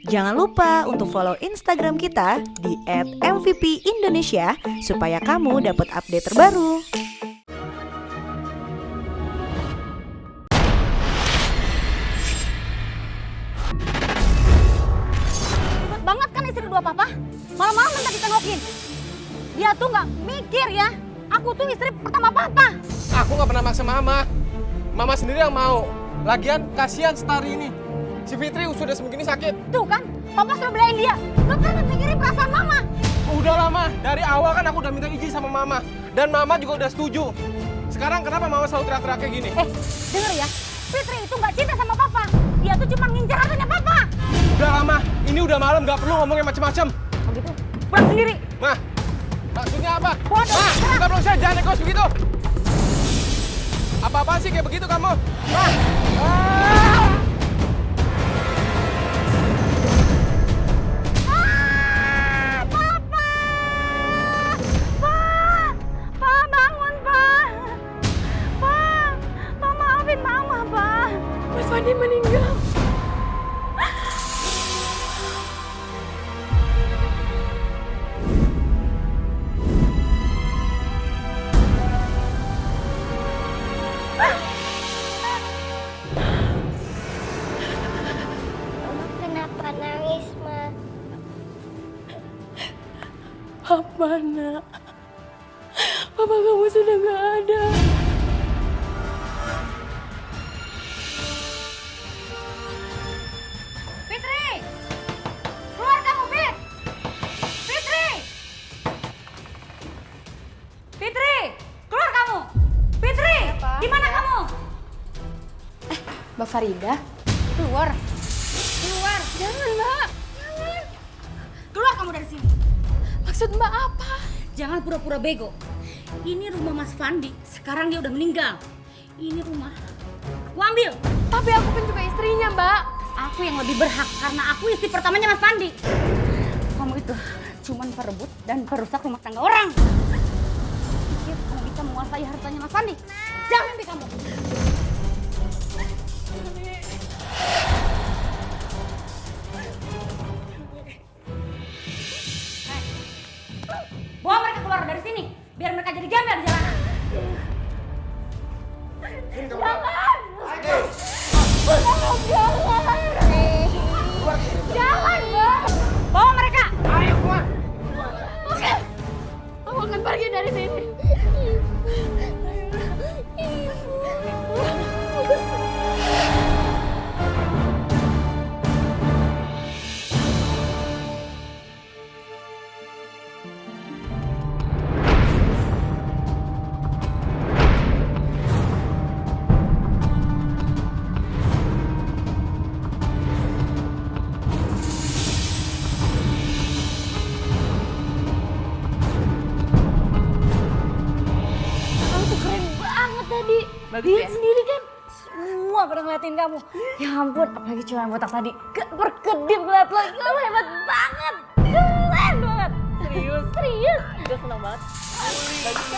Jangan lupa untuk follow Instagram kita di @mvpindonesia supaya kamu dapat update terbaru. Ribet banget kan istri dua papa? Malam-malam minta ditengokin. Dia tuh nggak mikir ya. Aku tuh istri pertama papa. Aku nggak pernah maksa mama. Mama sendiri yang mau. Lagian kasihan Setari ini. Si Fitri sudah segini sakit. Tuh kan, papa selalu belain dia. Gak pernah mikirin perasaan mama. Udah lama. Dari awal kan aku udah minta izin sama mama. Dan mama juga udah setuju. Sekarang kenapa mama selalu teriak-teriak kayak gini? Denger ya. Fitri itu nggak cinta sama papa. Dia tuh cuma ngincar hartanya papa. Udah lama. Ini udah malam, nggak perlu ngomongin macem-macem. Oh gitu? Pulang sendiri. Mah, maksudnya apa? Bodoh, Mah, serang. kita belum selesai, jangan ekos begitu. Apa-apaan sih kayak begitu kamu? Mah! Pak, bangun, Pak. Pak, maafin mama, Pak. Mas Fandi meninggal. Kenapa nangis, Ma? Apa, Nak? Papa kamu sudah gak ada. Fitri! Keluar kamu, Fit! Fitri! Fitri! Keluar kamu! Fitri! Di mana kamu? Mbak Farida? Keluar! Keluar! Jangan, Mbak. Jangan! Keluar kamu dari sini! Maksud Mbak apa? Jangan pura-pura bego. Ini rumah Mas Fandi. Sekarang dia udah meninggal. Ini rumah. Aku ambil. Tapi aku kan juga istrinya, Mbak. Aku yang lebih berhak karena aku istri pertamanya Mas Fandi. Kamu itu cuman perebut dan perusak rumah tangga orang. Pikir kamu bisa menguasai hartanya Mas Fandi? Jangan mimpi kamu. Bawa mereka keluar dari sini, biar mereka jadi gembel di jalanan. Jangan, Bang. Bawa mereka. Ayo keluar! Aku akan pergi dari sini. Kamu tuh keren banget tadi. Lihat sendiri kan. Semua pada ngeliatin kamu. Ya ampun, apalagi cewek yang botak tadi. Berkedip ngeliat lo. Kamu hebat banget. Keren banget. Serius? Serius. Gue seneng banget.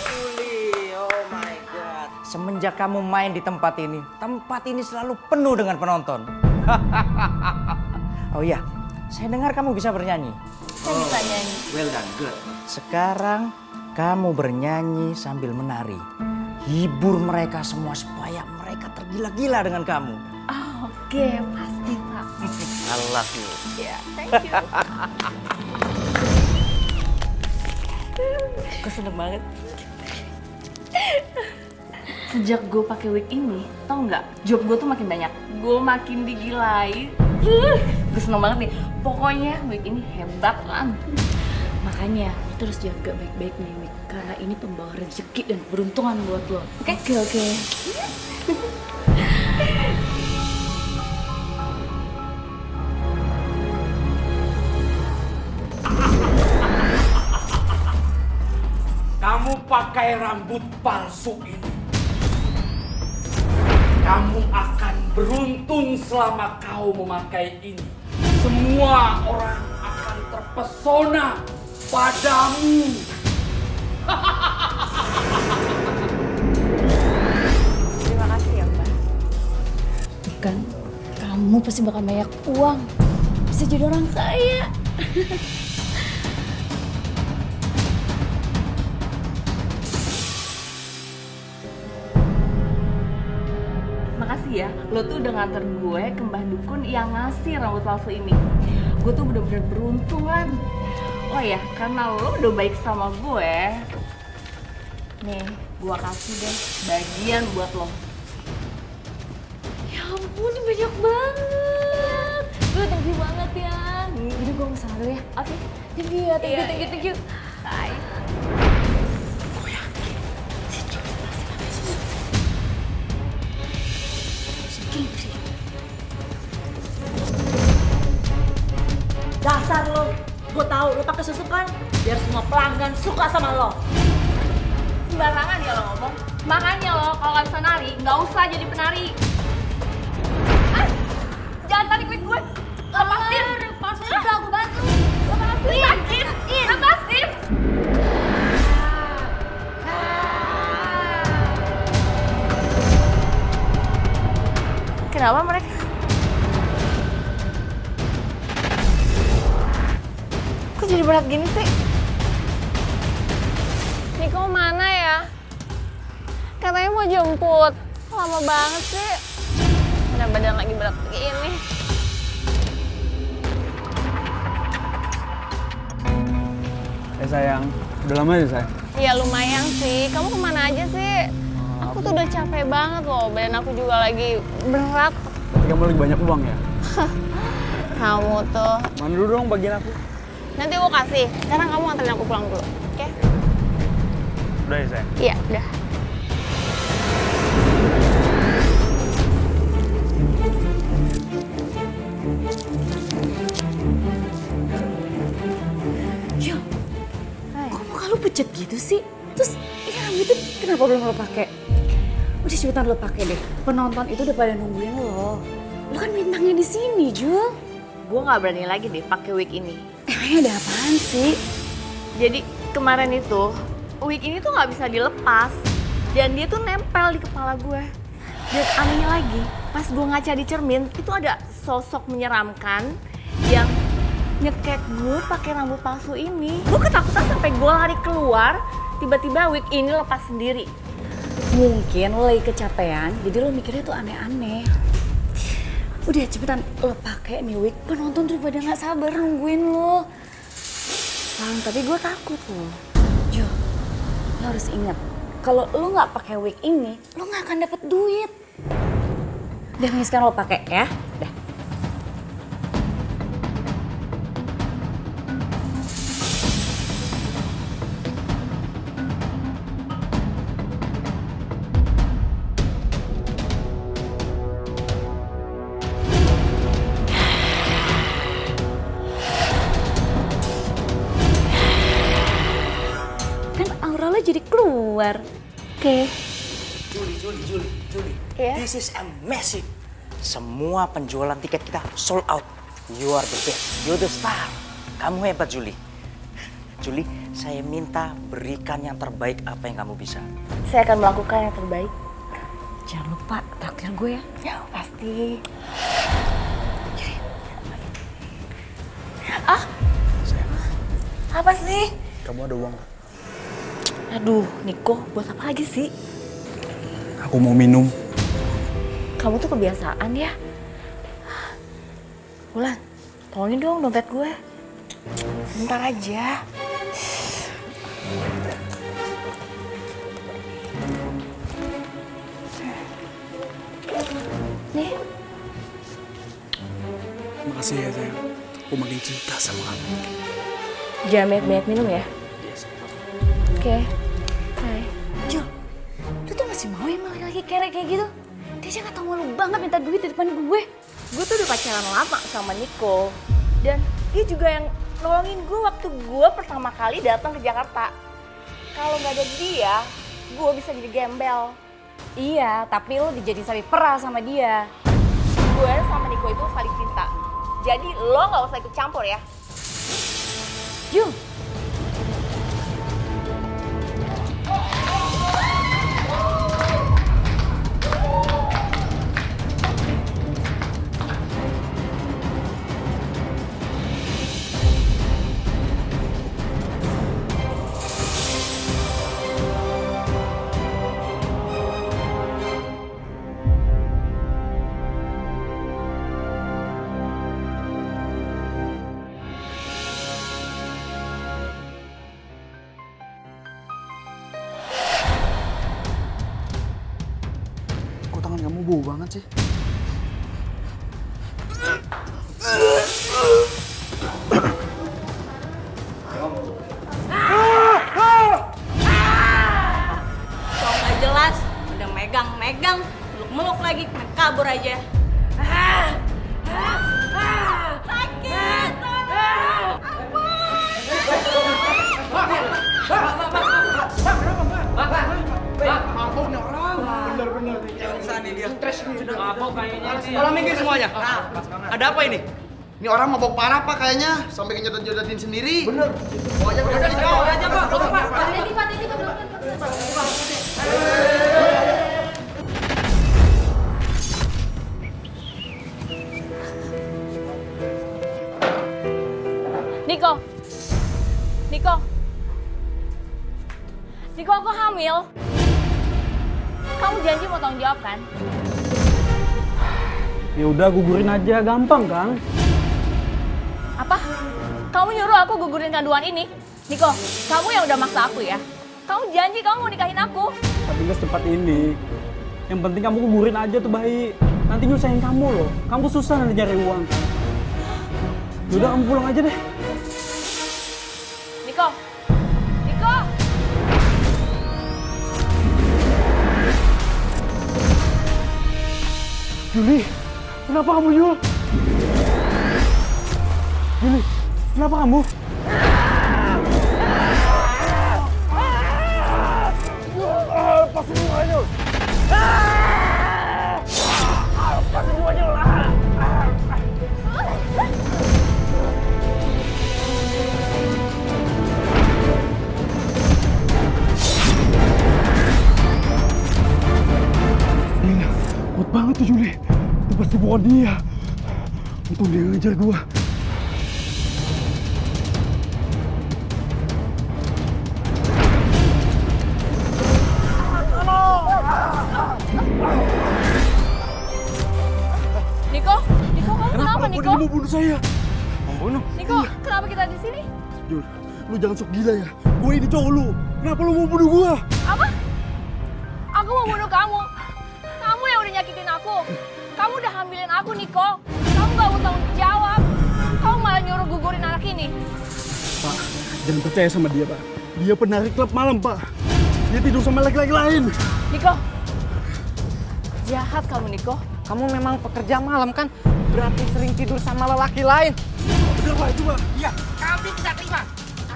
Juli, oh my god. Semenjak kamu main di tempat ini selalu penuh dengan penonton. Oh iya, saya dengar kamu bisa bernyanyi. Saya bisa nyanyi. Well done, good. Sekarang kamu bernyanyi sambil menari. Hibur mereka semua supaya mereka tergila-gila dengan kamu. Oke, pasti Pak. I love you. Thank you. Gue seneng banget. Sejak gue pakai wig ini, tau nggak? Job gue tuh makin banyak. Gue makin digilai. Gue seneng banget nih. Pokoknya wig ini hebat lah. Makanya lo terus jaga baik-baik nih wig, karena ini pembawa rezeki dan keberuntungan buat lo. Oke? Oke. Kamu pakai rambut palsu ini. Kamu akan beruntung selama kau memakai ini. Semua orang akan terpesona padamu. Terima kasih ya, Mbak. Kan kamu pasti bakal banyak uang. bisa jadi orang kaya. Makasih ya, lo tuh udah nganter gue ke Mbah Dukun yang ngasih rambut palsu ini. Gue tuh bener-bener beruntung kan. Oh ya, karena lo udah baik sama gue, nih gue kasih deh bagian buat lo. Ya ampun, ini banyak banget. Gue thank you banget ya. Jadi gue kesana dulu ya. Oke, Thank you ya, thank you. bye. Dasar lo, gue tahu lo pakai susu kan, biar semua pelanggan suka sama lo. Sembarangan ya lo ngomong. Makanya lo kalau nggak bisa nari, nggak usah jadi penari. Ah, jangan tarik wig gue. Lepasin. Lepasin, udah aku bantu. Lepasin. Sakit. Lepasin. Kenapa mereka? Kok jadi berat gini sih? Niko mana ya? Katanya mau jemput. Lama banget sih. Mana badan lagi berat kayak ini. Sayang, udah lama ya sayang? Ya lumayan sih. Kamu kemana aja sih? Aku tuh udah capek banget loh. Badan aku juga lagi berat. Tapi kamu lagi banyak uang ya? Kamu tuh. Mana dulu dong bagian aku? Nanti aku kasih. Sekarang kamu anterin aku pulang dulu. Oke? Udah ya sayang? Iya, udah. Yo, kok muka lo pucet gitu sih? Terus ini rambut itu kenapa belum lo pakai? Udah cepetan lo pakai deh. Penonton itu udah pada nungguin lo. Lo kan bintangnya di sini, Jul. Gue nggak berani lagi deh pakai wig ini. Emangnya ada apaan sih? Jadi kemarin itu wig ini tuh nggak bisa dilepas dan dia tuh nempel di kepala gue. Dan anehnya lagi, pas gue ngaca di cermin itu ada sosok menyeramkan yang nyekek gue pakai rambut palsu ini. Gue ketakutan sampai gue lari keluar, tiba-tiba wig ini lepas sendiri. Mungkin lo lagi kecapean, jadi lo mikirnya tuh aneh-aneh. Udah cepetan lo pakai nih wig, penonton tuh pada nggak sabar nungguin lo. Tapi gue takut lo. Jo, lo harus ingat, kalau lo nggak pakai wig ini, lo nggak akan dapet duit. Udah, nih sekarang lo pakai ya. Udah. Kan aura lo jadi keluar. Oke. Juli. Iya? This is amazing. Semua penjualan tiket kita sold out. You are the best. You're the star. Kamu hebat, Juli. Juli, saya minta berikan yang terbaik apa yang kamu bisa. Saya akan melakukan yang terbaik. Jangan lupa traktir gue ya. Ya pasti. Ah, apa sih? Kamu ada uang? Aduh, Niko, buat apa lagi sih? Aku mau minum. Kamu tuh kebiasaan ya. Bulan, tolongin dong dompet gue. Sebentar aja. Nih, Makasih ya sayang. Aku makin cinta sama kamu. jangan banyak-banyak minum ya. Oke. Hai. Jo, lu tuh masih mau yang laki-laki kerek kayak gitu? Dia aja gak tau malu banget minta duit di depan gue. Gue tuh udah pacaran lama sama Niko. Dan dia juga yang nolongin gue waktu gue pertama kali datang ke Jakarta. Kalau nggak ada dia, gue bisa jadi gembel. Iya, tapi lo dijadiin sapi perah sama dia. Gue sama Niko itu saling cinta. Jadi lo nggak usah ikut campur ya. Jul, banget sih. Kok nggak jelas, udah megang-megang, meluk-meluk lagi, kabur aja. Sakit! Tolong minggir semuanya. Ada apa ini? Ini orang mabok parah pak kayaknya, sampai ngejodotin sendiri. Bener. Pokoknya udah aja pak. Niko, aku hamil. Kamu janji mau tanggung jawab kan? Ya udah gugurin aja, gampang Kang. Apa? Kamu nyuruh aku gugurin kandungan ini? Niko, kamu yang udah maksa aku ya? Kamu janji kamu mau nikahin aku? Tapi nggak secepat ini. Yang penting kamu gugurin aja tuh bayi. Nanti nyusahin kamu loh. Kamu susah nanti cari uang. Yaudah kamu pulang aja deh. Niko! Juli, kenapa kamu Jul? Juli, kenapa kamu? Lepasin gua Jul! Lepasin gua Jul! Gila, kuat banget tuh Juli. Itu pasti bukan dia. Untung dia ngejar gua. Niko, kamu kenapa Niko? Dia mau bunuh saya. Membunuh? Niko, kenapa kita di sini? Jul, lu jangan sok gila ya. Gue ini cowok lu. Kenapa lu mau bunuh gua? Apa? Aku mau bunuh kamu. Kamu yang udah nyakitin aku. Kamu udah hamilin aku, Niko. Kamu gak mau tanggung jawab. Kamu malah nyuruh gugurin anak ini. Pak, jangan percaya sama dia, Pak. Dia penari klub malam, Pak. Dia tidur sama laki-laki lain. Niko, jahat kamu, Niko. Kamu memang pekerja malam kan? Berarti sering tidur sama lelaki lain. Bener, Pak, itu, Pak. Iya, kami tidak terima.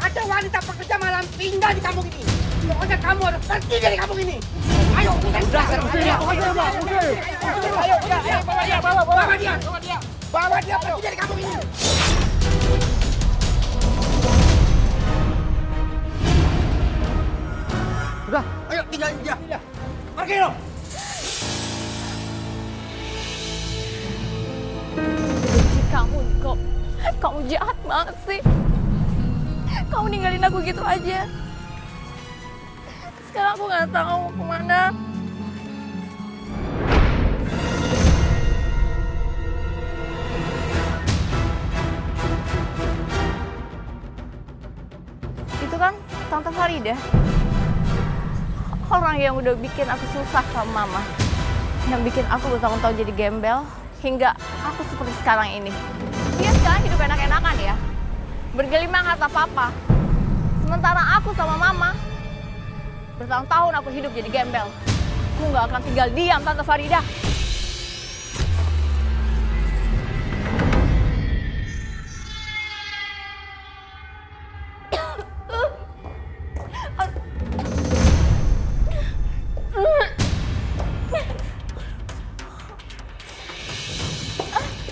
Ada wanita pekerja malam tinggal di kampung ini. Pokoknya kamu harus pergi dari kampung ini. Ayo, udah, bawa dia pergi dari kampung ini. Udah. Ayo, tinggalin dia. Pergi dong. Benci kamu, Niko. Kamu jahat banget sih. Kamu ninggalin aku gitu aja. Sekarang aku nggak tahu mau kemana. Itu kan Tante Farida. Orang yang udah bikin aku susah sama Mama. Yang bikin aku bertahun-tahun jadi gembel. Hingga aku seperti sekarang ini. Dia sekarang hidup enak-enakan ya. Bergelimang harta papa. Sementara aku sama Mama bertahun-tahun aku hidup jadi gembel. Aku nggak akan tinggal diam, Tante Farida.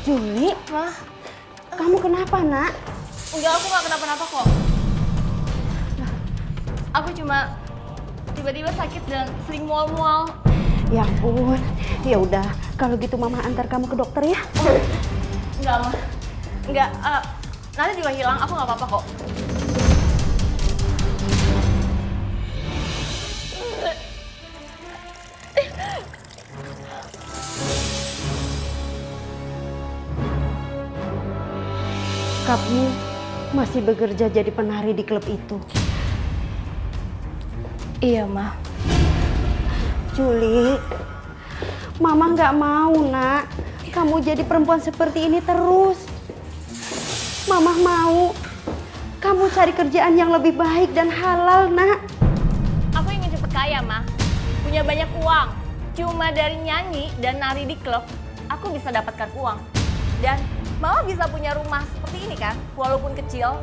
Juli, kamu kenapa nak? Enggak, aku nggak kenapa-napa kok. Aku cuma tiba-tiba sakit dan sering mual-mual. Ya ampun, ya udah. Kalau gitu Mama antar kamu ke dokter ya. Enggak, Ma. Enggak, nanti juga hilang. Aku nggak apa-apa kok. Kamu masih bekerja jadi penari di klub itu. Iya, Ma. Juli, Mama nggak mau, Nak. Kamu jadi perempuan seperti ini terus. Mama mau kamu cari kerjaan yang lebih baik dan halal, Nak. Aku ingin cepet kaya, Ma. Punya banyak uang. Cuma dari nyanyi dan nari di klub, aku bisa dapatkan uang. Dan Mama bisa punya rumah seperti ini kan, walaupun kecil.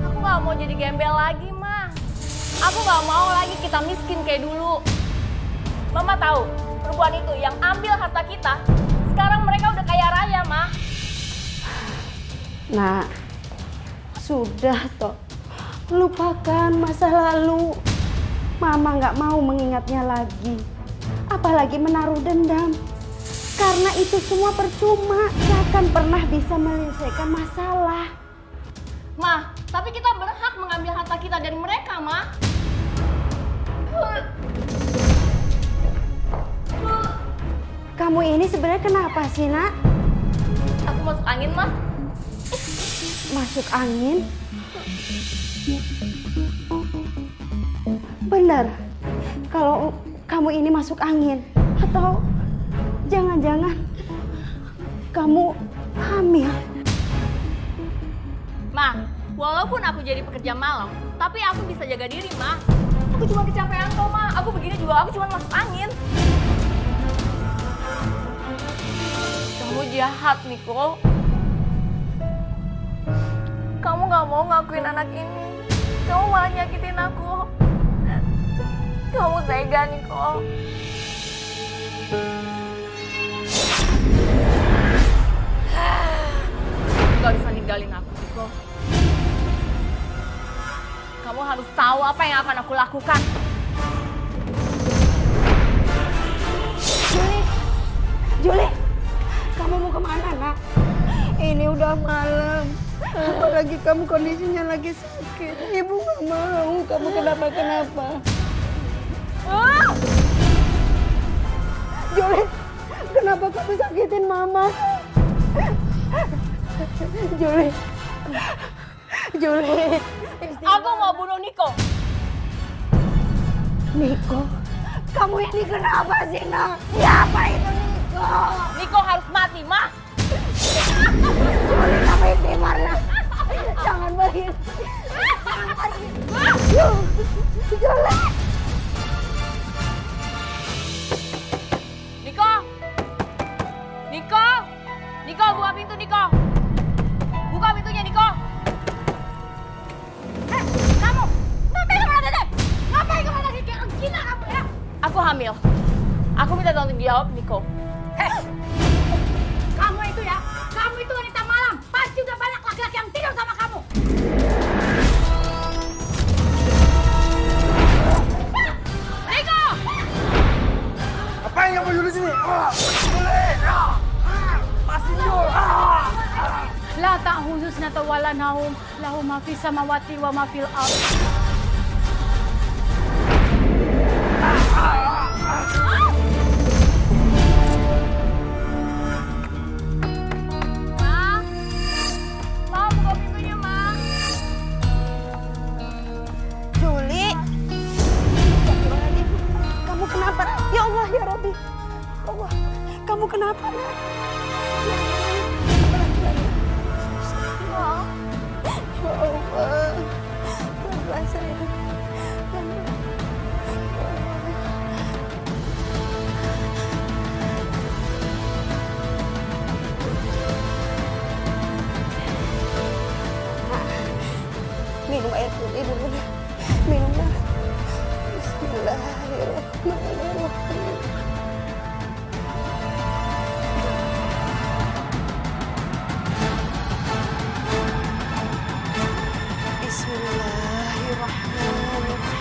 Aku gak mau jadi gembel lagi, Ma. Aku gak mau lagi kita miskin kayak dulu. Mama tahu, perempuan itu yang ambil harta kita, sekarang mereka udah kaya raya, Ma. Nah, sudah toh. Lupakan masa lalu. Mama nggak mau mengingatnya lagi. Apalagi menaruh dendam. Karena itu semua percuma. Gak akan pernah bisa menyelesaikan masalah. Ma, tapi kita berhak mengambil harta kita dari mereka, Ma. Kamu ini sebenarnya kenapa sih, Nak? Aku masuk angin, Ma. Masuk angin? Benar. Kalau kamu ini masuk angin, atau jangan-jangan kamu hamil. Ma, walaupun aku jadi pekerja malam, tapi aku bisa jaga diri, Ma. Aku cuma kecapean kok, Ma. Aku begini juga, aku cuma masuk angin. Kamu jahat, Niko. Kamu gak mau ngakuin anak ini. Kamu malah nyakitin aku. Kamu tega, Niko. Gak bisa ninggalin aku, Niko. Kamu harus tahu apa yang akan aku lakukan. Juli, kamu mau kemana, Nak? Ini udah malam. Apalagi kamu kondisinya lagi sakit. Ibu gak mau kamu kenapa-kenapa. Juli, kenapa kamu sakitin Mama? Juli. Aku mau bunuh Niko. Niko, kamu ini kenapa sih, Nak? Siapa itu Niko? Niko harus mati, Ma. Juli, kamu ini mana? Jangan pergi. Jangan pergi. Juli. Niko. Niko. Niko, buka pintu, Niko. Buka pintunya, Niko. Kamu. Ngapain kemana tadi? Ngapain kemana lagi? Kayak gila kamu ya. Aku hamil. Aku minta tanggung jawab, Niko. Kamu itu ya, kamu itu wanita malam. Pasti udah banyak laki-laki yang tidur sama kamu. Niko! Apa yang kamu di sini? La ta'khudhusna wala naum, lahu ma fis samawati wa ma fil ardh. Ma, buka pintunya, Ma. Juli. Kamu kenapa? Ya Allah, ya Rabbi. Allah, kamu kenapa, Nak? Ya Allah. Pelan-pelan sayang. Minum air putih dulu. Minumlah. Bismillahirrahmanirrahim. Bismillahirrahmanirrahim.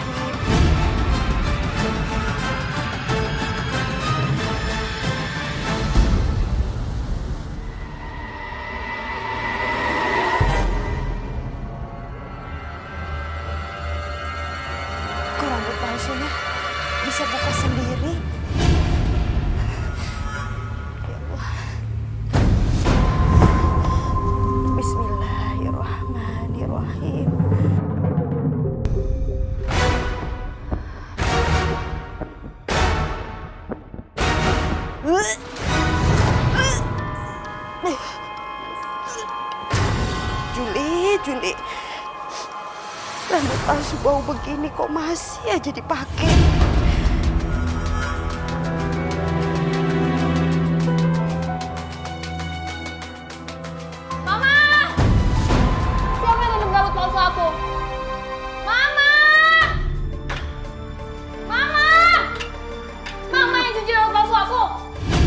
Juli, rambut palsu bau begini kok masih aja dipakai? Mama! Siapa yang nanam rambut palsu aku? Mama! Mama! Mama yang cuci rambut palsu aku!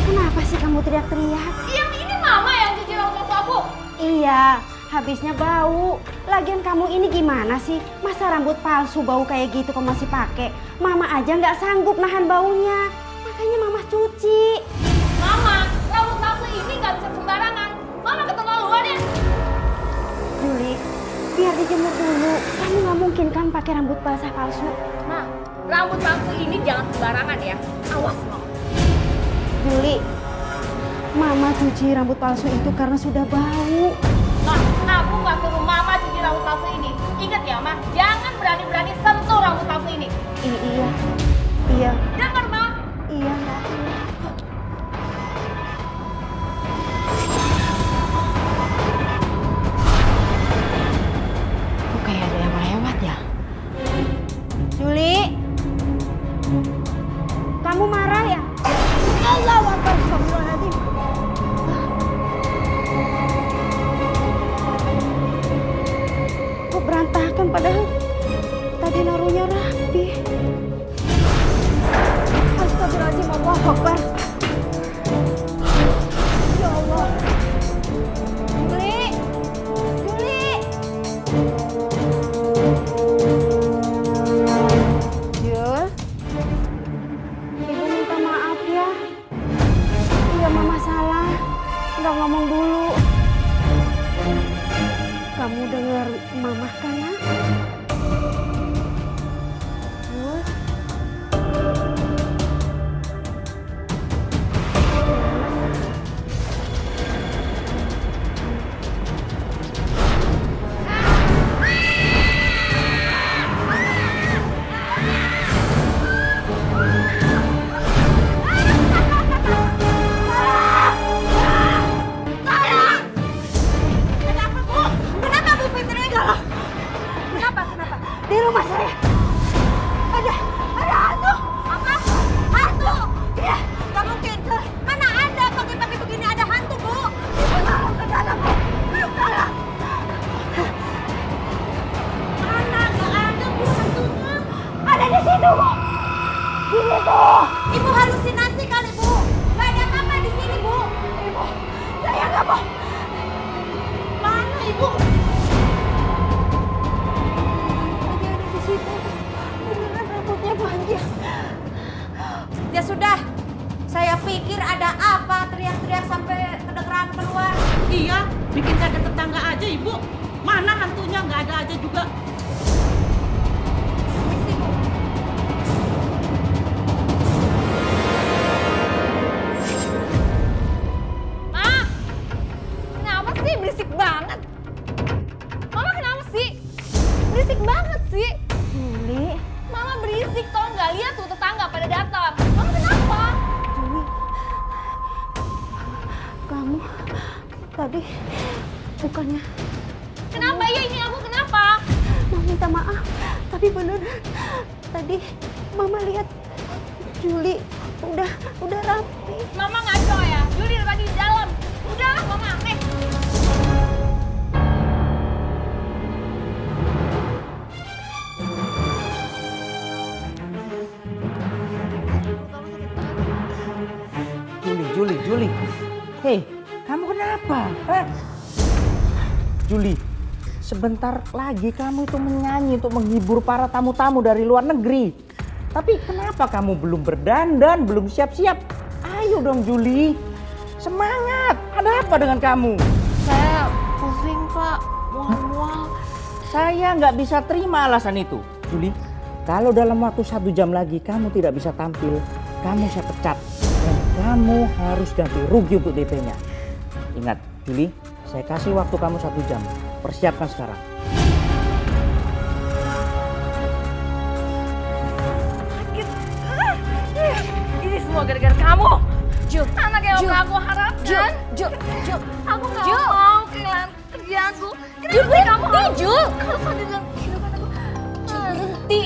Kenapa sih kamu teriak-teriak? Yang ini Mama yang cuci rambut palsu aku! Iya, habisnya bau. Lagian kamu ini gimana sih? Masa rambut palsu bau kayak gitu kok masih pakai? Mama aja nggak sanggup nahan baunya. Makanya Mama cuci. Mama, rambut palsu ini nggak bisa sembarangan. Mama keterlaluan ya. Juli, biar dijemur dulu. Kamu nggak mungkin kan pakai rambut basah palsu. Ma, rambut palsu ini jangan sembarangan ya. Awas loh. Juli, Mama cuci rambut palsu itu karena sudah bau. Ma, aku nggak suruh Mama cuci rambut palsu ini. Ingat ya, Ma, jangan berani-berani sentuh rambut palsu ini. Iya. Dengar, Ma? Iya, Nak. Kok kayak ada yang lewat ya? Juli, kamu marah ya? Allahu Akbar, astagfirullahaladzim. Kok berantakan padahal tadi naruhnya rapi. Astagfirullahaladzim, Allahu Akbar. Ya Allah. Juli. Jul. Ibu minta maaf ya. Iya, Mama salah. Nggak ngomong dulu. Kamu dengar Mama kan ya? Jul. Kenapa Bu Fitri galak? Kenapa? Di rumah saya ada hantu. Apa? Hantu? Iya. Gak mungkin. Mana ada pagi-pagi begini ada hantu, Bu? Ibu tolong ke dalam, Bu. Tolong. Mana? Gak ada, Bu, hantunya. Ada di situ, Bu. Di situ. Ibu halusinasi kali, Bu. Gak ada apa-apa di sini, Bu. Ibu, saya nggak mau. Mana, Ibu? Tadi ada di situ. Beneran rambutnya panjang. Ya sudah. Saya pikir ada apa teriak-teriak sampai kedengeran keluar. Iya, bikin kaget tetangga aja ibu. Mana hantunya nggak ada aja juga. Ma, kenapa sih berisik banget? Mama kenapa sih? Berisik banget sih. Juli, Mama berisik tau nggak? Lihat tuh tetangga pada datang. Mama kenapa? Juli. Kamu tadi bukannya Kenapa ya ini aku kenapa? mau minta maaf, tapi beneran tadi Mama lihat Juli udah rapi. Mama ngaco ya? Juli lagi di dalam. Udahlah Mama, Juli. Hei, kamu kenapa? Hah? Juli, sebentar lagi kamu itu menyanyi untuk menghibur para tamu-tamu dari luar negeri. Tapi kenapa kamu belum berdandan, belum siap-siap? Ayo dong Juli, semangat. Ada apa dengan kamu? Saya pusing, Pak. Mual-mual. Saya nggak bisa terima alasan itu. Juli, kalau dalam waktu 1 jam lagi kamu tidak bisa tampil, kamu saya pecat. Dan kamu harus ganti rugi untuk DP-nya. Ingat, Juli, saya kasih waktu kamu 1 jam. Persiapkan sekarang. Ini semua gara-gara kamu. Anak yang udah aku harapkan. Aku gak mau kehilangan kerjaanku. Kenapa kamu harus kalau Fadil dalam kehidupan aku? Berhenti.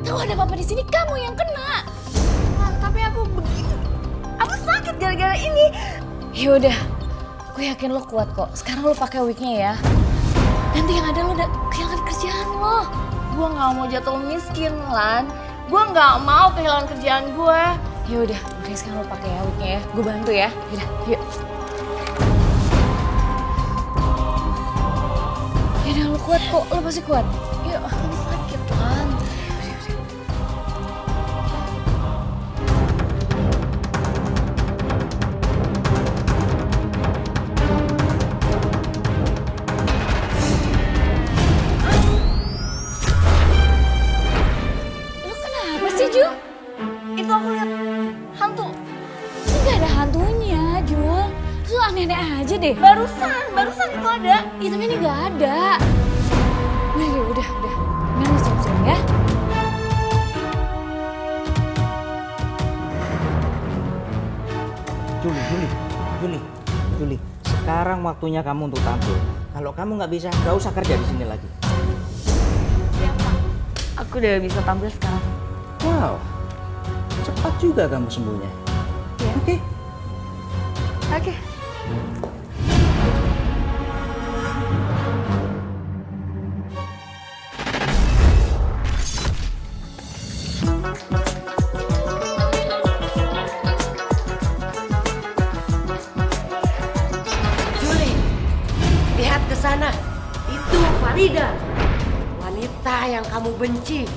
Tahu ada apa-apa di sini, kamu yang kena. Tapi aku begitu. Aku sakit gara-gara ini. Yaudah, gue yakin lo kuat kok. Sekarang lo pakai wignya ya. Nanti yang ada lo udah kehilangan kerjaan lo. Gue gak mau jatuh miskin, Lan. Gue gak mau kehilangan kerjaan gue. Yaudah, makanya sekarang lo pakai ya wignya ya. Gue bantu ya. Yaudah, yuk. Yaudah, lo kuat kok. Lo pasti kuat. Yuk, ini sakit, Lan. Lo kenapa sih, Jul? Itu aku lihat hantu. Ini gak ada hantunya, Jul. Lu aneh-aneh aja deh. Barusan itu ada. Ih, tapi ini gak ada. Udah. Mending lu siap-siap ya. Juli. Sekarang waktunya kamu untuk tampil. Kalau kamu nggak bisa, nggak usah kerja di sini lagi. Aku udah bisa tampil sekarang. Wow, cepat juga kamu sembuhnya. Ya. Oke. Juli, lihat ke sana. Itu Farida. Wanita yang kamu benci.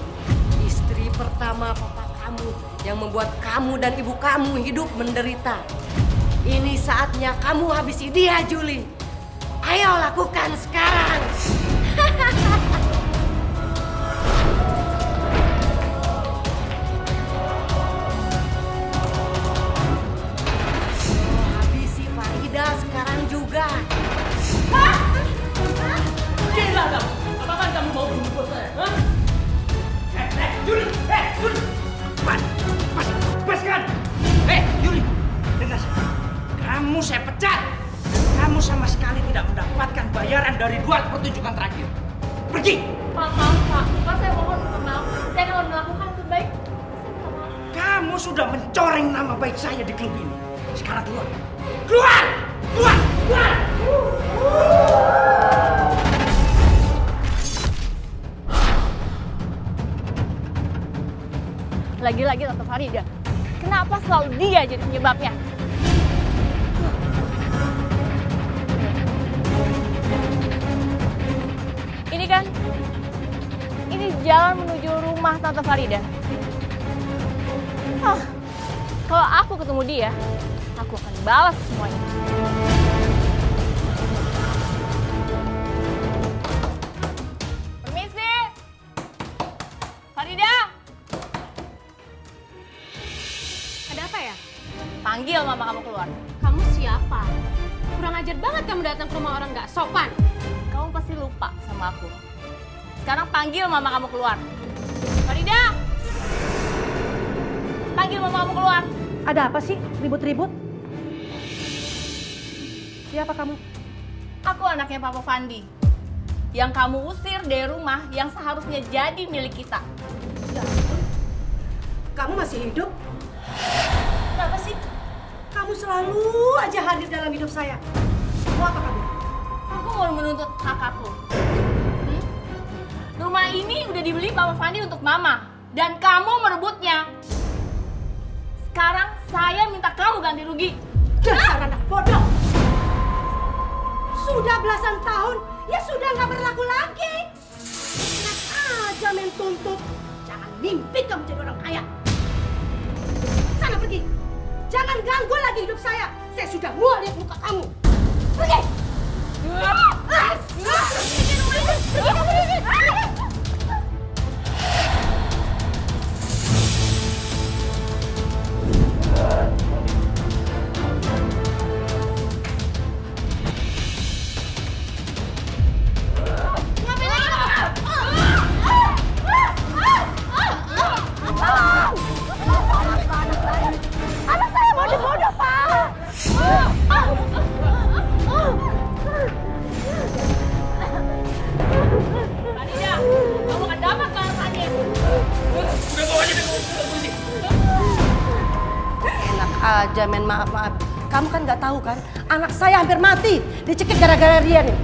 Istri pertama papa kamu yang membuat kamu dan ibu kamu hidup menderita. Ini saatnya kamu habisi dia, Juli. Ayo lakukan sekarang. Habisi Farida sekarang juga. Gila kamu! Apaan kamu mau bunuh bos saya? Hah? Juli! Juli! Lepaskan! Juli, dengar saya. Kamu saya pecat. Kamu sama sekali tidak mendapatkan bayaran dari 2 pertunjukan terakhir. Pergi! Pak, saya mohon maaf. Saya kalau melakukan yang terbaik, saya minta maaf. Kamu sudah mencoreng nama baik saya di klub ini. Sekarang keluar. Keluar! Keluar! Keluar! Lagi-lagi Tante Farida. Kenapa selalu dia jadi penyebabnya? Ini jalan menuju rumah Tante Farida. Kalau aku ketemu dia, aku akan balas semuanya. Permisi, Farida. Ada apa ya? Panggil mama kamu keluar. Kamu siapa? Kurang ajar banget kamu datang ke rumah orang nggak sopan. Kamu pasti lupa sama aku. Sekarang panggil mama kamu keluar. Farida! Panggil mama kamu keluar. Ada apa sih? Ribut-ribut? Siapa kamu? Aku anaknya Papa Fandi. Yang kamu usir dari rumah yang seharusnya jadi milik kita. Ya, kamu masih hidup? Kenapa sih? Kamu selalu aja hadir dalam hidup saya. Mau apa kamu? Aku mau menuntut hak aku. Rumah ini udah dibeli Papa Fandi untuk Mama. Dan kamu merebutnya. Sekarang saya minta kamu ganti rugi. Dasar anak bodoh! Sudah belasan tahun, ya sudah nggak berlaku lagi. Enak aja main tuntut. Jangan mimpi kamu jadi orang kaya. Sana pergi. Jangan ganggu lagi hidup saya. Saya sudah muak lihat muka kamu. Pergi! Anak saya mau dibunuh. jangan main maaf-maaf. Kamu kan nggak tahu kan, anak saya hampir mati dicekik gara-gara dia nih.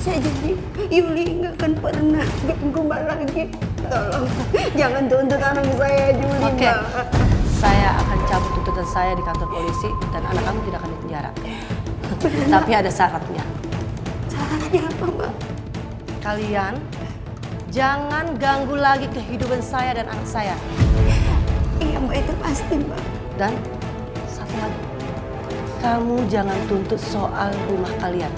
Saya janji Yuli nggak akan pernah ganggu Mbak lagi. Tolong jangan tuntut anak saya Yuli, Oke, Mbak. saya akan cabut tuntutan saya di kantor polisi dan anak kamu tidak akan dipenjara. Tapi ada syaratnya. Syaratnya apa, Mbak? Kalian jangan ganggu lagi kehidupan saya dan anak saya. Iya Mbak, itu pasti Mbak. Dan satu lagi, kamu jangan tuntut soal rumah kalian.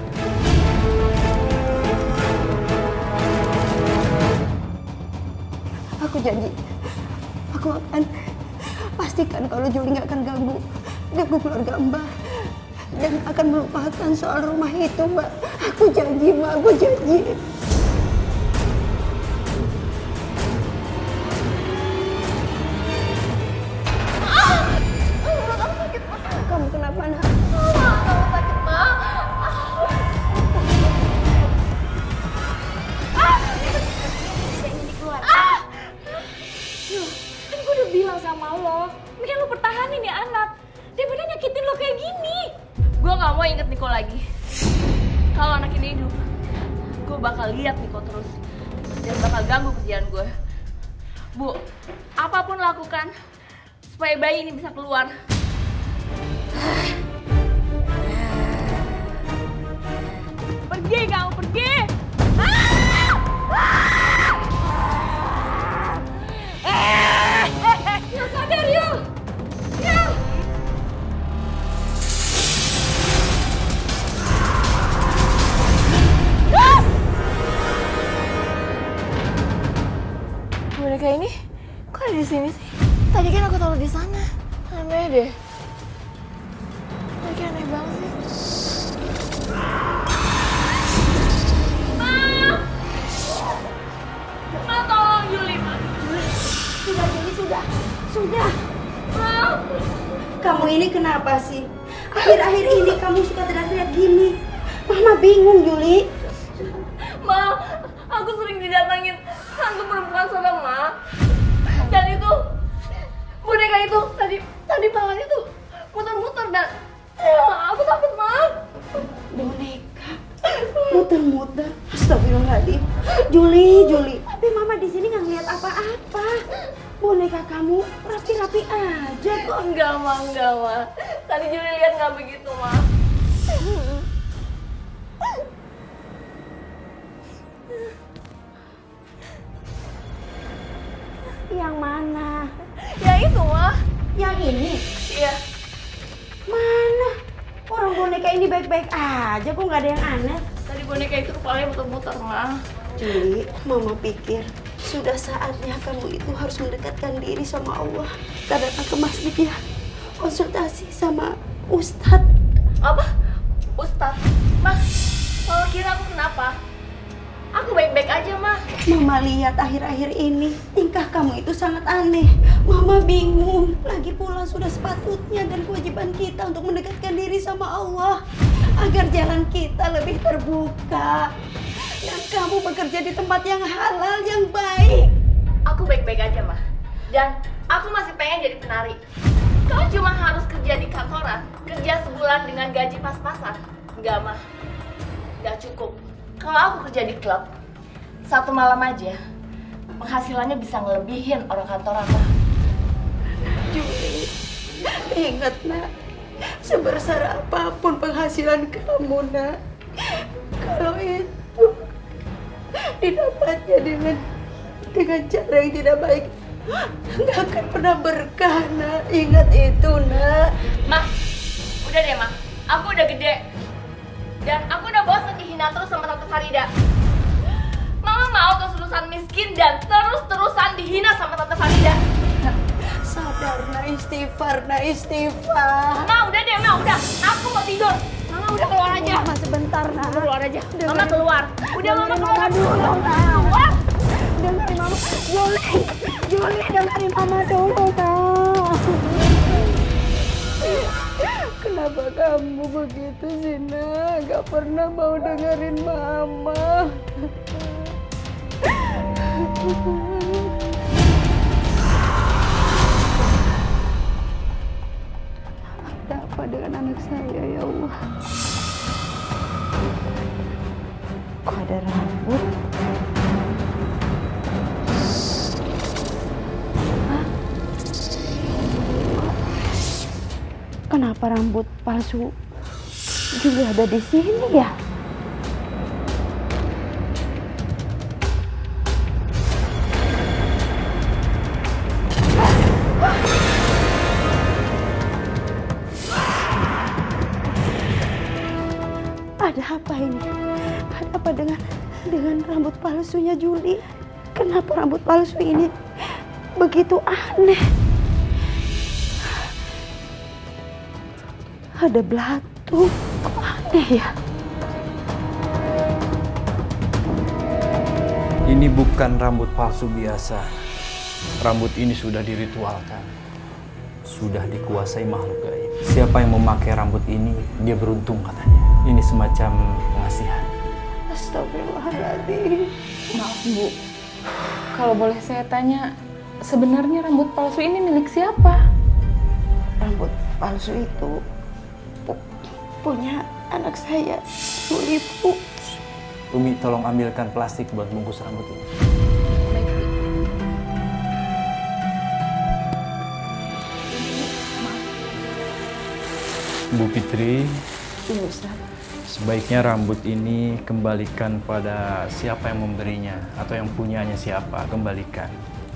Aku janji, aku akan pastikan kalau Juli nggak akan ganggu keluarga Mbak dan akan melupakan soal rumah itu, Mbak. Aku janji, Mbak. Aku janji. Kamu kenapa, nak? Kamu sakit, Ma. Kan gue udah bilang sama lo, mendingan lo pertahanin ya anak. Daripada nyakitin lo kayak gini. Gue gak mau inget Niko lagi. Kalau anak ini hidup, gue bakal lihat Niko terus. Dan bakal ganggu kerjaan gue. Bu, apapun lakukan supaya bayi ini bisa keluar. Pergi kamu, pergi! Yuk sadar yuk! Yuk! Boneka ini kok ada di sini sih? Tadi kan aku taruh di sana. Aneh deh. Boneka aneh banget sih. Ma, tolong Yuli, Ma. Sudah, Juli, sudah. Kamu ini kenapa sih? Akhir-akhir ini kamu suka teriak-teriak gini. Mama bingung, Juli. Ma, aku sering didatangin hantu perempuan sana, Ma. Dan itu boneka itu tadi palanya tuh muter-muter dan aku takut, Ma. Boneka muter-muter. Astagfirullahaladzim. Juli. Tapi Mama di sini nggak ngeliat apa-apa. Boneka kamu rapi-rapi aja kok. Enggak, Ma. Tadi Juli lihat nggak begitu, Ma. Yang mana? Ya itu, Ma. Yang ini? Iya. Mana? Orang boneka ini baik-baik aja, kok nggak ada yang aneh. Tadi boneka itu kepalanya muter-muter, Ma. Juli, Mama pikir sudah saatnya kamu itu harus mendekatkan diri sama Allah. Kita datang ke masjid ya, konsultasi sama Ustadz. Apa? Ustadz? Ma, kalau kira aku kenapa? Aku baik-baik aja, Ma. Mama lihat akhir-akhir ini tingkah kamu itu sangat aneh. Mama bingung. Lagi pula sudah sepatutnya dan kewajiban kita untuk mendekatkan diri sama Allah agar jalan kita lebih terbuka dan kamu bekerja di tempat yang halal, yang baik. Aku baik-baik aja, Ma. Dan aku masih pengen jadi penari. Kau cuma harus kerja di kantoran, kerja sebulan dengan gaji pas-pasan. Enggak, Ma. Enggak cukup. Kalau aku kerja di klub, satu malam aja, penghasilannya bisa ngelebihin orang kantoran, Ma. Juli, ingat nak, sebesar apapun penghasilan kamu nak, kalau itu didapatnya dengan cara yang tidak baik, nggak akan pernah berkah nak. Ingat itu nak. Ma, udah deh, Ma. Aku udah gede. Dan aku udah bosan dihina terus sama Tante Farida. Mama mau terus-terusan miskin dan terus-terusan dihina sama Tante Farida. Sadar nak, istighfar nak, istighfar. Ma, udah deh, Ma, udah. Aku mau tidur. Mama udah keluar aja. Mama sebentar nak. Keluar aja. Mama keluar. Udah, Mama keluar dulu. Keluar. Dengerin Mama. Juli, dengerin Mama dulu nak. Kenapa kamu begitu sih nak? Gak pernah mau dengerin Mama. apa dengan anak saya ya Allah? Kok ada rambut? Hah? Kenapa rambut palsu juga ada di sini ya? Ada apa ini? Ada apa dengan rambut palsunya Juli? Kenapa rambut palsu ini begitu aneh? Ada belatung, kok aneh ya? Ini bukan rambut palsu biasa. Rambut ini sudah diritualkan. Sudah dikuasai makhluk gaib. Siapa yang memakai rambut ini, dia beruntung katanya. Ini semacam pengasihan. Astagfirullahaladzim. Maaf Bu, kalau boleh saya tanya, sebenarnya rambut palsu ini milik siapa? Rambut palsu itu punya anak saya, Juli, Bu. Umi, tolong ambilkan plastik buat bungkus rambut ini. Bu Fitri, Iya, Ustaz. sebaiknya rambut ini kembalikan pada siapa yang memberinya atau yang punyanya siapa, kembalikan.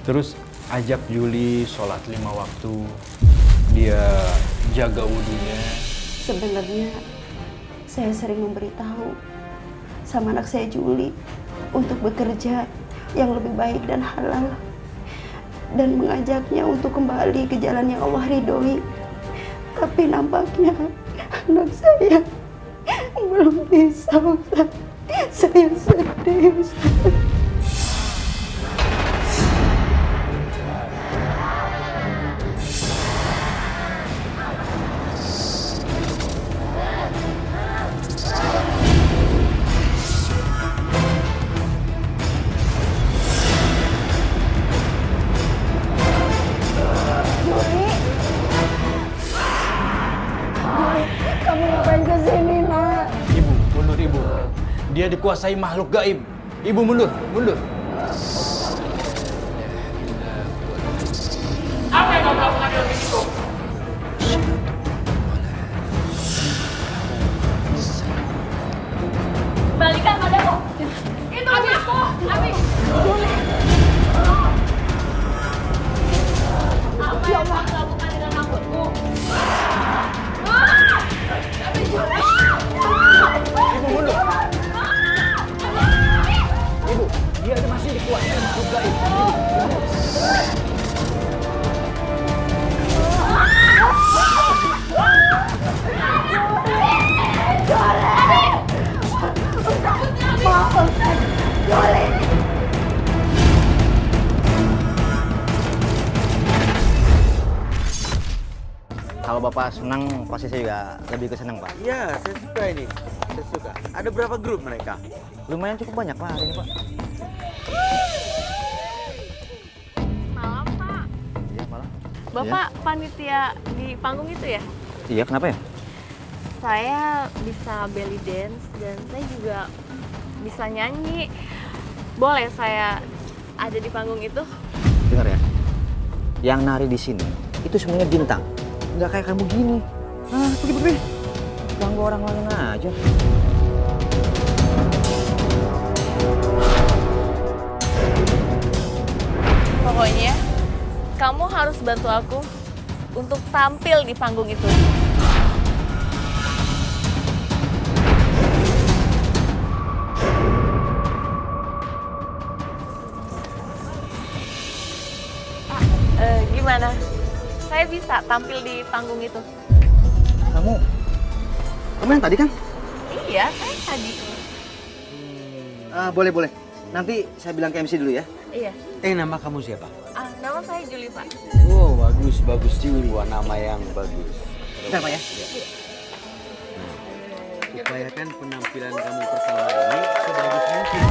Terus ajak Juli sholat 5 waktu, dia jaga wudunya. Sebenarnya saya sering memberitahu sama anak saya Juli untuk bekerja yang lebih baik dan halal, dan mengajaknya untuk kembali ke jalan yang Allah ridhoi. Tapi nampaknya anak saya belum bisa, Ustaz. Saya sedih, Ustaz. Kamu ngapain kesini, Nak? Ibu, mundur Ibu. Dia dikuasai makhluk gaib. Ibu mundur, mundur. Apa yang kamu lakukan dalam hidupku? Balikan padaku. Itu aku. Abi. Apa yang kamu lakukan dengan rambutku? Ibu mundur. Ibu, dia masih dikuasai makhluk gaib. Kalau Bapak senang, pasti saya juga lebih ke senang, Pak. Iya, saya suka ini. Saya suka. Ada berapa grup mereka? Lumayan cukup banyak, Pak, hari ini, Pak. Malam, Pak. Iya, malah. Bapak panitia di panggung itu ya? Iya, kenapa ya? Saya bisa belly dance dan saya juga bisa nyanyi. Boleh saya ada di panggung itu? Dengar ya, yang nari di sini itu semuanya bintang. Nggak kayak kamu gini. Ah, pergi. Ganggu orang lain aja. Pokoknya kamu harus bantu aku untuk tampil di panggung itu. Gimana? Saya bisa tampil di panggung itu. Kamu yang tadi kan? Iya, saya tadi. Boleh. Nanti saya bilang ke MC dulu ya. Iya. Nama kamu siapa? Nama saya Juli, Pak. Oh, bagus Juli. Wah, nama yang bagus. Bentar, Pak ya. Upayakan penampilan kamu pertama ini sebagus mungkin.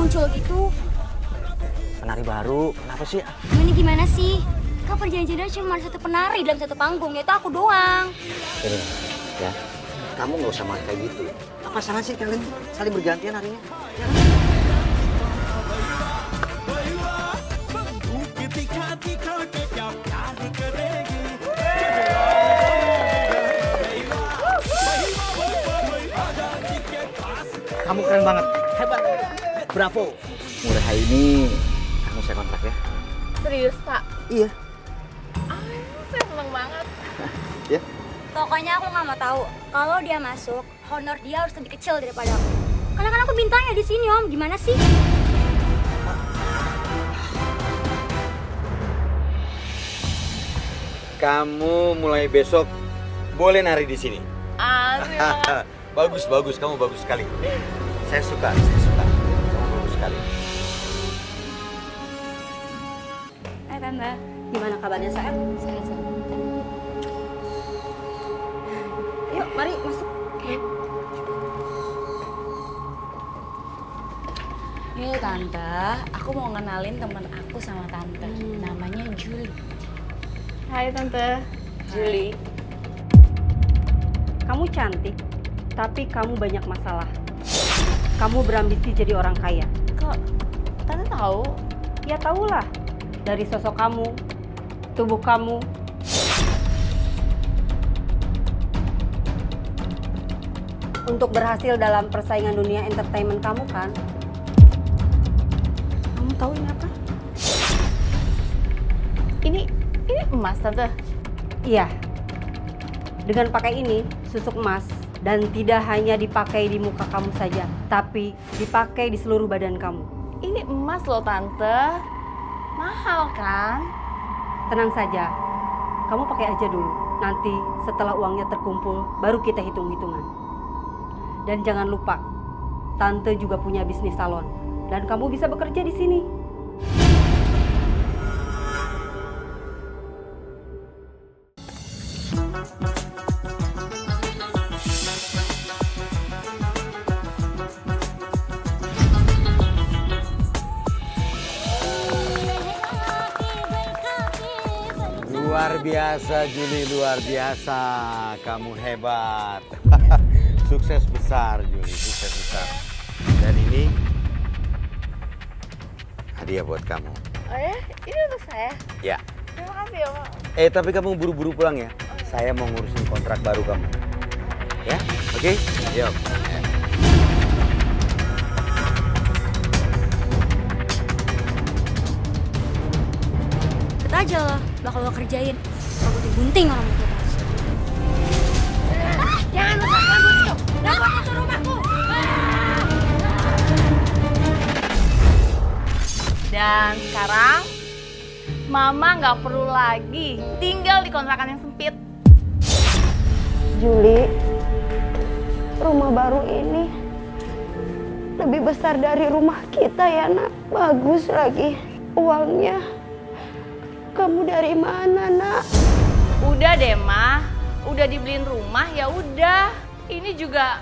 muncul gitu? Penari baru, kenapa sih? Ini gimana sih? Kan perjanjiannya cuma ada satu penari dalam satu panggung, yaitu aku doang. Ini, ya, kamu nggak usah marah kayak gitu. Apa salah sih kalian saling bergantian harinya? Ya. Kamu keren banget, hebat, bravo. Mulai hari ini kamu saya kontrak ya. Serius, Kak? Iya. Saya seneng banget. Ya. Pokoknya aku nggak mau tahu. Kalau dia masuk, honor dia harus lebih kecil daripada aku. Karena kan aku bintangnya di sini, Om. Gimana sih? Kamu mulai besok boleh nari di sini. Asik banget. Bagus, kamu bagus sekali. Saya suka. Kamu bagus sekali. Hai Tante, gimana kabarnya sayang? Sehat. Yuk, mari masuk. Nih Tante, aku mau ngenalin teman aku sama Tante. Namanya Julie. Hai Tante. Julie. Kamu cantik, tapi kamu banyak masalah. Kamu berambisi jadi orang kaya. Kok Tante tahu? Ya tahulah, dari sosok kamu, tubuh kamu. Untuk berhasil dalam persaingan dunia entertainment kamu kan? Kamu tahu ini apa? Ini emas Tante. Iya. Dengan pakai ini, susuk emas, dan tidak hanya dipakai di muka kamu saja, tapi dipakai di seluruh badan kamu. Ini emas loh Tante. Mahal kan? Tenang saja, kamu pakai aja dulu. Nanti setelah uangnya terkumpul, baru kita hitung-hitungan. Dan jangan lupa, Tante juga punya bisnis salon, dan kamu bisa bekerja di sini. Luar biasa Juli, luar biasa. Kamu hebat. Sukses besar Juli, sukses besar. Dan ini hadiah buat kamu. Oh ya? Ini untuk saya? Ya. Terima kasih ya Pak. Tapi kamu buru-buru pulang ya. Saya mau ngurusin kontrak baru kamu. Ya, oke? Yuk. Kita aja lah, bakal lo kerjain. Aku gunting orang itu. Jangan lupa rambutku. Dapat masuk rumahku. Dan sekarang Mama nggak perlu lagi tinggal di kontrakan yang sempit. Juli, rumah baru ini lebih besar dari rumah kita ya nak. Bagus lagi uangnya. Kamu dari mana nak? Udah deh Ma, udah dibeliin rumah ya udah. Ini juga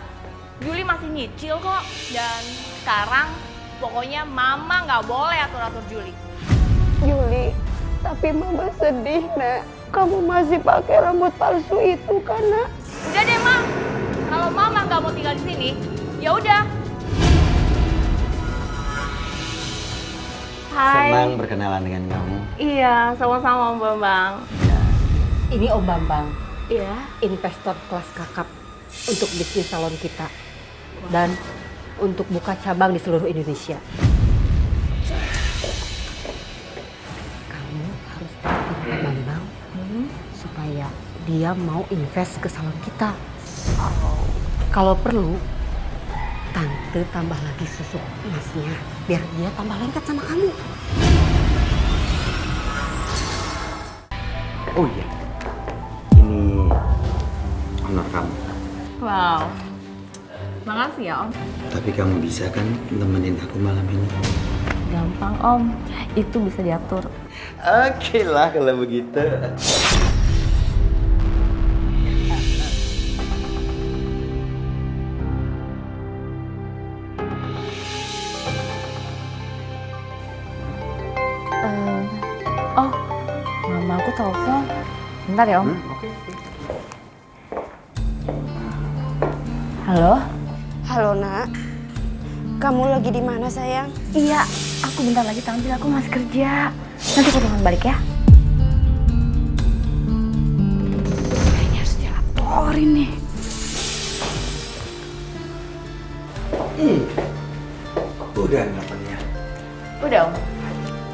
Juli masih nyicil kok. Dan sekarang pokoknya Mama nggak boleh atur-atur Juli. Juli, tapi Mama sedih nak. Kamu masih pakai rambut palsu itu kan nak? Udah deh Ma, kalau Mama nggak mau tinggal di sini, ya udah. Hai. Senang berkenalan dengan kamu. Iya, sama-sama Om Bambang. Ini Om Bambang, Iya. investor kelas kakap untuk bisnis salon kita. Dan untuk buka cabang di seluruh Indonesia. Kamu harus dapetin Om Bambang supaya dia mau invest ke salon kita. Kalau perlu, Tante tambah lagi susuk emasnya biar dia tambah lengket sama kamu. Oh iya, ini honor kamu. Wow, makasih ya Om. Tapi kamu bisa kan nemenin aku malam ini? Gampang Om, itu bisa diatur. Oke lah kalau begitu. telepon. Bentar ya, Om. Oke. Halo? Halo nak, kamu lagi di mana sayang? Iya, aku bentar lagi tampil, aku masih kerja. Nanti aku telepon balik ya. Kayaknya harus dilaporin nih. Udah nelfonnya. Udah, Om.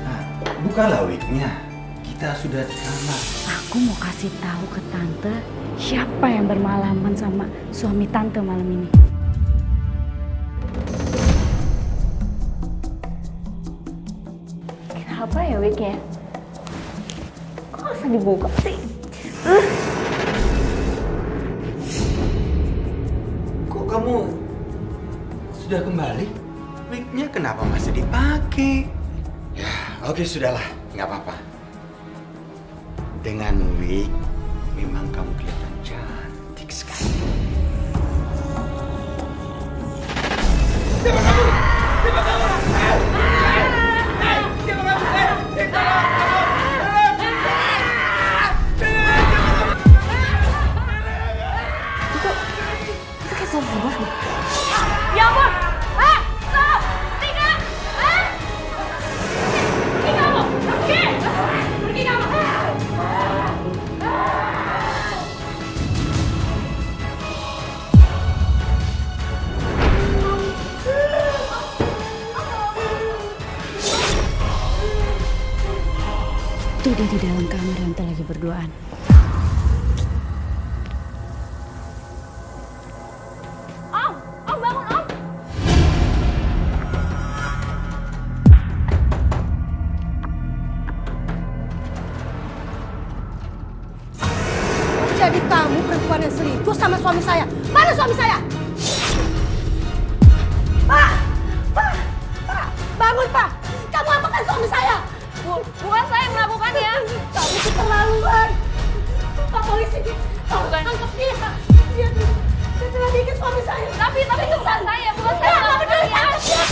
Nah, bukalah wignya. Kita sudah di kamar. Aku mau kasih tahu ke tante siapa yang bermalaman sama suami tante malam ini. Kenapa ya wignya? Kok langsung dibuka sih? Kok kamu sudah kembali? Wignya kenapa masih dipakai? Ya, oke sudahlah, nggak apa-apa. Dengan wig, memang kamu kelihatan cantik sekali. Itu kayak suara bos nih. Ya ampun! Stop! Tika! Pergi kamu! Pergi! Pergi kamu! Tuh dia di dalam kamar tante lagi berduaan. Om! Om bangun, Om! Jadi kamu perempuan yang selingkuh sama suami saya. Mana suami saya? Pak! Pak! Pak! Bangun, Pak! Kamu apakan suami saya? Bukan saya yang melakukannya. Kamu keterlaluan. Pak polisi, tolong Bukan. tangkap dia. Dia telah bikin suami saya. Tapi itu bukan saya, bukan saya yang Nggak peduli, melakukannya. tangkap dia.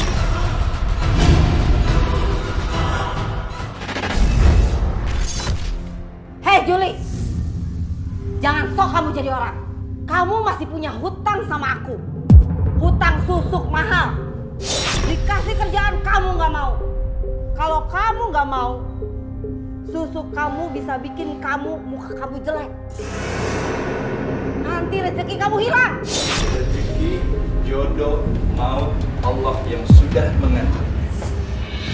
Hei Juli, jangan sok kamu jadi orang. Kamu masih punya hutang sama aku. Hutang susuk mahal. Dikasih kerjaan kamu nggak mau. Kalau kamu nggak mau, susuk kamu bisa bikin muka kamu jelek. Nanti rezeki kamu hilang. Rezeki, jodoh, maut, Allah yang sudah mengatur.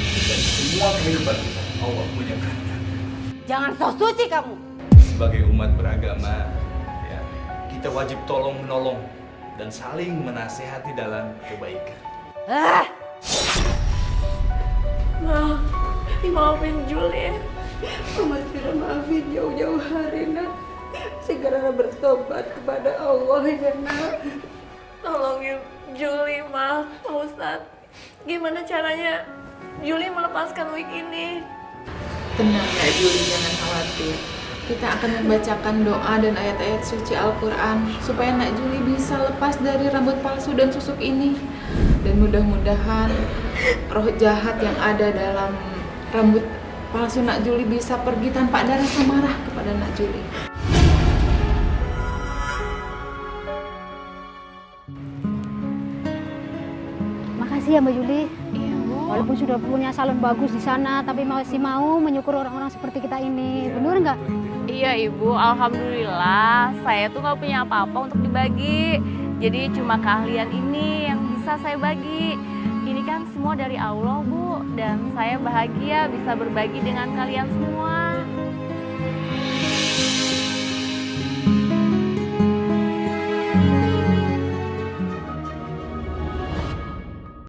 Dan semua kehidupan kita, Allah punya kehendak. Jangan sok suci kamu. Sebagai umat beragama, ya, kita wajib tolong menolong dan saling menasehati dalam kebaikan. Maafin Juli. Mama sudah maafin jauh-jauh hari nak. Segera bertobat kepada Allah ya nak. Tolongin Juli, Ma. Pak Ustadz, gimana caranya Juli melepaskan wig ini? Tenang ya Juli, jangan khawatir. Kita akan membacakan doa dan ayat-ayat suci Al-Quran supaya Nak Juli bisa lepas dari rambut palsu dan susuk ini. Dan mudah-mudahan roh jahat yang ada dalam rambut palsu Nak Juli bisa pergi tanpa ada rasa marah kepada Nak Juli. Makasih ya Mbak Juli. Iya Bu. Walaupun sudah punya salon bagus di sana, tapi masih mau menyukur orang-orang seperti kita ini. Benar nggak? Iya Ibu, Alhamdulillah saya tuh nggak punya apa-apa untuk dibagi. Jadi cuma keahlian ini yang bisa saya bagi. Ini kan semua dari Allah Bu, dan saya bahagia bisa berbagi dengan kalian semua.